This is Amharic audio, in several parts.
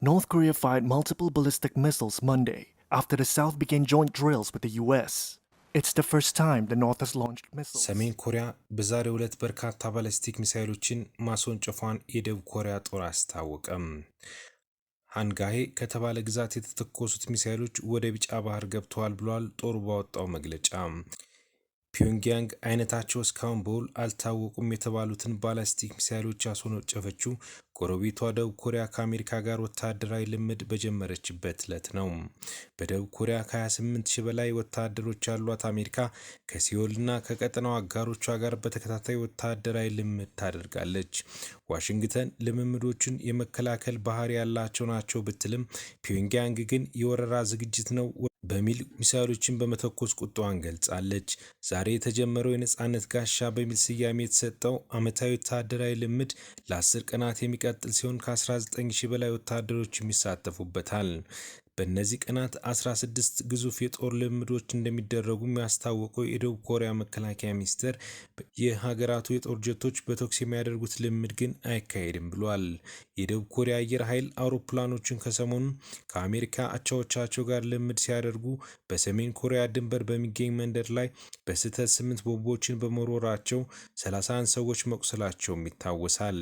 North Korea fired multiple ballistic missiles Monday after the South began joint drills with the US. It's the first time the North has launched missiles. ሰሜን ኮሪያ በዛሬው ዕለት በርካታ ባሊስቲክ ሚሳኤሎችን ማስወንጨፏን የደቡብ ኮሪያ ጦር አስታወቀም። ሃንጋሄ ከተባለ ግዛት የተተኮሱት ሚሳኤሎች ወደ ቢጫ ባህር ገብተዋል ብሏል ጦሩ ባወጣው መግለጫ። ፒዮንግያንግ አይነታቸው እስካሁን በውል አልታወቁም የተባሉትን ባላስቲክ ሚሳኤሎች ያስወነጨፈችው ጎረቤቷ ደቡብ ኮሪያ ከአሜሪካ ጋር ወታደራዊ ልምድ በጀመረችበት ዕለት ነው። በደቡብ ኮሪያ ከ28 ሺህ በላይ ወታደሮች ያሏት አሜሪካ ከሲኦልና ከቀጠናው አጋሮቿ ጋር በተከታታይ ወታደራዊ ልምድ ታደርጋለች። ዋሽንግተን ልምምዶችን የመከላከል ባህሪ ያላቸው ናቸው ብትልም ፒዮንግያንግ ግን የወረራ ዝግጅት ነው በሚል ሚሳኤሎችን በመተኮስ ቁጣዋን ገልጻለች። ዛሬ የተጀመረው የነጻነት ጋሻ በሚል ስያሜ የተሰጠው ዓመታዊ ወታደራዊ ልምድ ለ10 ቀናት የሚቀጥል ሲሆን ከ19,000 በላይ ወታደሮች ይሳተፉበታል። በእነዚህ ቀናት 16 ግዙፍ የጦር ልምዶች እንደሚደረጉ ያስታወቀው የደቡብ ኮሪያ መከላከያ ሚኒስቴር የሀገራቱ የጦር ጀቶች በተኩስ የሚያደርጉት ልምድ ግን አይካሄድም ብሏል። የደቡብ ኮሪያ አየር ኃይል አውሮፕላኖችን ከሰሞኑ ከአሜሪካ አቻዎቻቸው ጋር ልምድ ሲያደርጉ በሰሜን ኮሪያ ድንበር በሚገኝ መንደር ላይ በስህተት 8 ቦምቦችን በመወርወራቸው 31 ሰዎች መቁሰላቸውም ይታወሳል።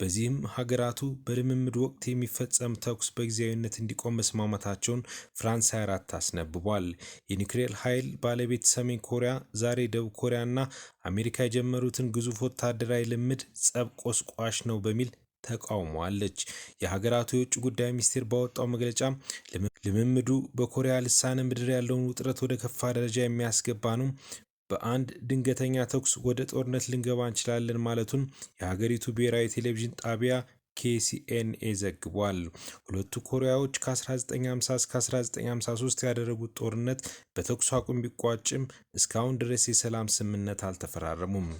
በዚህም ሀገራቱ በልምምድ ወቅት የሚፈጸም ተኩስ በጊዜያዊነት እንዲቆም መስማማታቸውን ፍራንስ 24 አስነብቧል። የኒውክሌር ኃይል ባለቤት ሰሜን ኮሪያ ዛሬ ደቡብ ኮሪያና አሜሪካ የጀመሩትን ግዙፍ ወታደራዊ ልምድ ጸብ ቆስቋሽ ነው በሚል ተቃውሟለች። የሀገራቱ የውጭ ጉዳይ ሚኒስቴር ባወጣው መግለጫ ልምምዱ በኮሪያ ልሳነ ምድር ያለውን ውጥረት ወደ ከፋ ደረጃ የሚያስገባ ነው፣ በአንድ ድንገተኛ ተኩስ ወደ ጦርነት ልንገባ እንችላለን ማለቱን የሀገሪቱ ብሔራዊ ቴሌቪዥን ጣቢያ KCNA ዘግቧል። ሁለቱ ኮሪያዎች ከ1950 እስከ 1953 ያደረጉት ጦርነት በተኩስ አቁም ቢቋጭም እስካሁን ድረስ የሰላም ስምምነት አልተፈራረሙም።